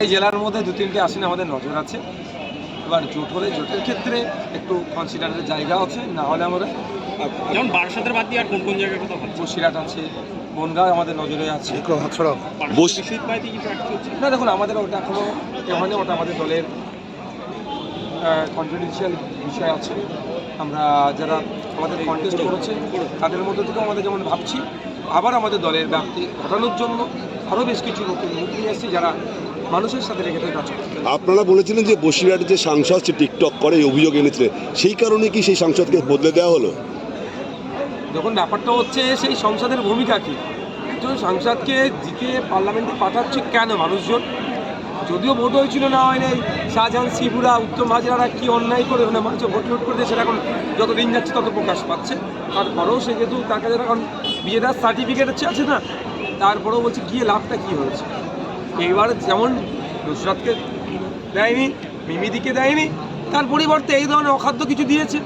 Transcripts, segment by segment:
এই জেলার মধ্যে 2-3টে আসনে আমাদের নজর আছে। এবার জোট হলে জোটের ক্ষেত্রে একটু কনসিডারের জায়গা আছে, না হলে আমরা যেমন বারাসাতের বাদ দিয়ে আর কোন কোন জায়গায় কথা বলছি? বসিরহাট আছে, বনগাঁ আমাদের নজরে আছে। না দেখুন, আমাদের ওটা এখনো হয়নি, ওটা আমাদের দলের কনফিডেন্সিয়াল বিষয় আছে। আমরা যারা আমাদের কন্টেস্ট করেছে তাদের মধ্যে থেকেও আমাদের যেমন ভাবছি, আবার আমাদের দলের ব্যাপ্তি ঘটানোর জন্য আরও বেশ কিছু নতুন মুখ নিয়ে এসেছি যারা মানুষের সাথে রেখে কাজ করছে। আপনারা বলেছিলেন যে বসিরহাটে যে সাংসদ সে টিকটক করে অভিযোগ এনেছিলেন, সেই কারণে কি সেই সাংসদকে বদলে দেওয়া হলো? যখন ব্যাপারটা হচ্ছে সেই সংসদের ভূমিকা কী, একজন সাংসদকে জিতে পার্লামেন্টে পাঠাচ্ছে কেন মানুষজন? যদিও ভোট হয়েছিল না হয় নাই, শাহজাহান শিবুরা উত্তম হাজরারা কী অন্যায় করে ওখানে মানুষ ভোট লুট করছে, সেটা এখন যত দিন যাচ্ছে তত প্রকাশ পাচ্ছে। তারপরেও সে যেহেতু তার কাছে এখন বিয়েদার সার্টিফিকেট আছে না, তারপরেও বলছে গিয়ে লাভটা কী হয়েছে। এইবার যেমন নুসরাতকে দেয়নি, মিমিদিকে দেয়নি, তার পরিবর্তে এই ধরনের অখাদ্য কিছু দিয়েছে।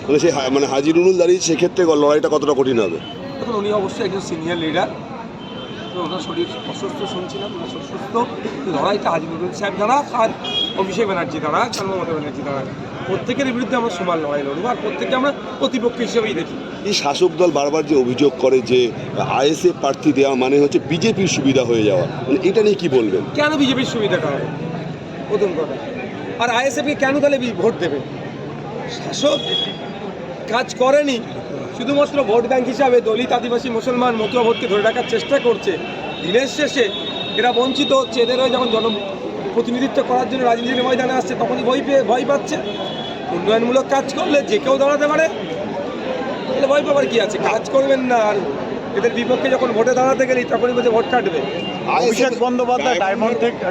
মানে সেই হাজি নুরুল দাঁড়িয়ে সেক্ষেত্রে লড়াইটা কতটা কঠিন হবে? এখন উনি অবশ্যই একজন সিনিয়র লিডার, তো ওনার শরীর অসুস্থ শুনছিলাম, ওনার অসুস্থ। লড়াইটা হাজি নুরুল সাহেব দাঁড়াক আর অভিষেক ব্যানার্জি দাঁড়াক, মমতা ব্যানার্জি দাঁড়াক, প্রত্যেকের বিরুদ্ধে আমরা সমান লড়াই লড়বো, আর প্রত্যেককে আমরা প্রতিপক্ষ হিসেবেই দেখি। এই শাসক দল বারবার যে অভিযোগ করে যে আইএসএফ প্রার্থী দেওয়া মানে হচ্ছে বিজেপির সুবিধা হয়ে যাওয়া, মানে এটা নিয়ে কি বলবেন? কেন বিজেপির সুবিধা হবে প্রথম কথা, আর আইএসএফকে কেন তাহলে ভোট দেবে? শাসক কাজ করেনি, শুধুমাত্র ভোট ব্যাংক হিসাবে দলিত, আদিবাসী, মুসলমান, মতুয়া ভোটকে ধরে রাখার চেষ্টা করছে। দিনের শেষে এরা বঞ্চিত হচ্ছে, এদেরও যখন জনপ্রতিনিধিত্ব করার জন্য রাজনীতির ময়দানে আসছে তখনই ভয় পাচ্ছে। উন্নয়নমূলক কাজ করলে যে কেউ দাঁড়াতে পারে, তাহলে ভয় পাবার কি আছে? কাজ করবেন না, আর এদের বিপক্ষে যখন ভোটে দাঁড়াতে গেলি তখনই বলছে ভোট কাটবে। অভিষেক বন্দ্যোপাধ্যায়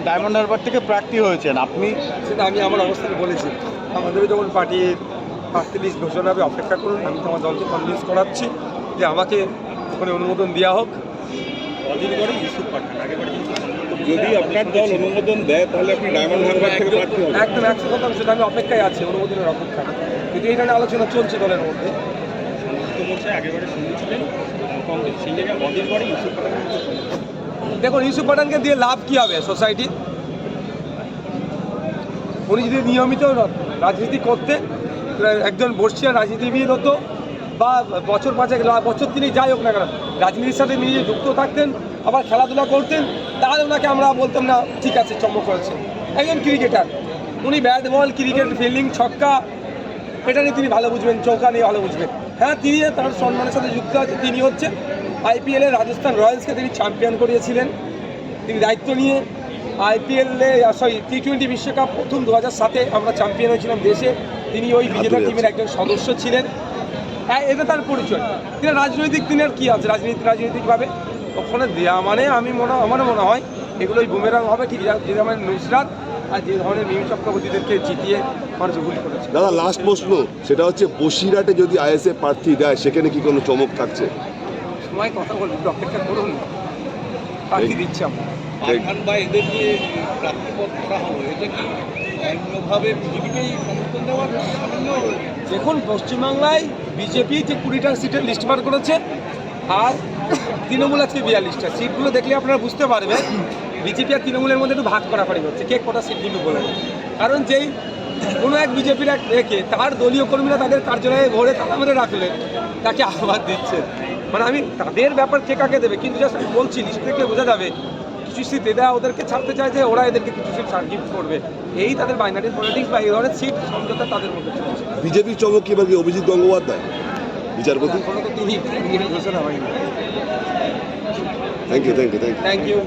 ডায়মন্ড হারবার থেকে প্রার্থী হয়েছেন, আপনি সেটা আমি আমার অবস্থানে বলেছি। আমাদেরও যখন পার্টির প্রার্থী লিস্ট ঘোষণা হবে অপেক্ষা করুন, আমি তো আমার দলকে কনভিন্স করাচ্ছি যে আমাকে ওখানে অনুমোদন দেওয়া হোক। যদি আপনার দল অনুমোদন দেয় তাহলে আপনি ডায়মন্ড হারবার থেকে প্রার্থী হবেন? একদম 100%, সেটা আমি অপেক্ষায় আছি, অনুমোদনের অপেক্ষা। কিন্তু এই ধরনের আলোচনা চলছে দলের মধ্যে। দেখুন, ইউসুফ পাঠানকে দিয়ে লাভ কী হবে সোসাইটি? উনি যদি নিয়মিত রাজনীতি করতে, একজন বর্ষিয়ান রাজনীতিবিদ হতো, বা বছর 5 বছর 3 যাই হোক না কেন রাজনীতির সাথে নিজে যুক্ত থাকতেন, আবার খেলাধুলা করতেন, তাহলে ওনাকে আমরা বলতাম না ঠিক আছে চমক করেছে। একজন ক্রিকেটার, উনি ব্যাট বল, ক্রিকেট, ফিল্ডিং, ছক্কা, এটা নিয়ে তিনি ভালো বুঝবেন, চৌকা নিয়ে ভালো বুঝবেন। হ্যাঁ, তিনি তার সম্মানের সাথে যুক্ত আছে। তিনি হচ্ছে আইপিএলে রাজস্থান রয়্যালসকে তিনি চ্যাম্পিয়ন করিয়েছিলেন। তিনি দায়িত্ব নিয়ে আইপিএলে T20 বিশ্বকাপ প্রথম 2007-এ আমরা চ্যাম্পিয়ন হয়েছিলাম দেশে, তিনি ওই বিজেতা টিমের একজন সদস্য ছিলেন। হ্যাঁ, এটা তার পরিচয়। তিনি রাজনৈতিক, তিনি আর কী আছে রাজনৈতিকভাবে ওখানে দেওয়া মানে আমার মনে হয় এগুলোই বুমেরাং হবে, ঠিক যে ধরনের নুসরাত আর যে ধরনের মিমি চক্রবর্তীদেরকে জিতিয়ে মানুষ ভুল করেছে। দাদা, লাস্ট প্রশ্ন, সেটা হচ্ছে বসিরহাটে যদি আইএসএফ প্রার্থী দেয় সেখানে কি কোনো চমক থাকছে? সময় কথা বলবো, অপেক্ষা করুন, প্রার্থী দিচ্ছি আমরা। বা এদের যে প্রার্থীপদ করা হলো, এটা কি অন্যভাবে বিজেপিকেই সমর্থন দেওয়ার? দেখুন, পশ্চিমবাংলায় বিজেপি যে 20টা সিটের লিস্ট বার করেছে, আর তৃণমূল আজকে 42টা। সিটগুলো দেখলে আপনারা বুঝতে পারবেন বিজেপি আর তৃণমূলের মধ্যে একটু ভাগ করাকরি হচ্ছে, কে কটা সিট কিন্তু বলে। কারণ যেই কোনো এক বিজেপির এক একে তার দলীয় কর্মীরা তাদের কার্যালয়ে ভরে তারা মেরে রাখলেন, তাকে আহ্বান দিচ্ছে। মানে আমি তাদের ব্যাপার কে কাকে দেবে, কিন্তু জাস্ট আমি বলছি লিস্ট থেকে বোঝা যাবে কিছু সিট এরা ওদেরকে ছাড়তে চায় যে ওরা এদেরকে কিছু সিট গিফট করবে। এই তাদের বাইনারি পলিটিক্স বা এই ধরনের সিট সমঝোতা তাদের মধ্যে চলছে। বিজেপির চমক কি এবার কি অভিজিৎ গঙ্গোপাধ্যায় বিচারপতি? এখনো তো তিনি ঘোষণা হয়নি। Thank you. Thank you.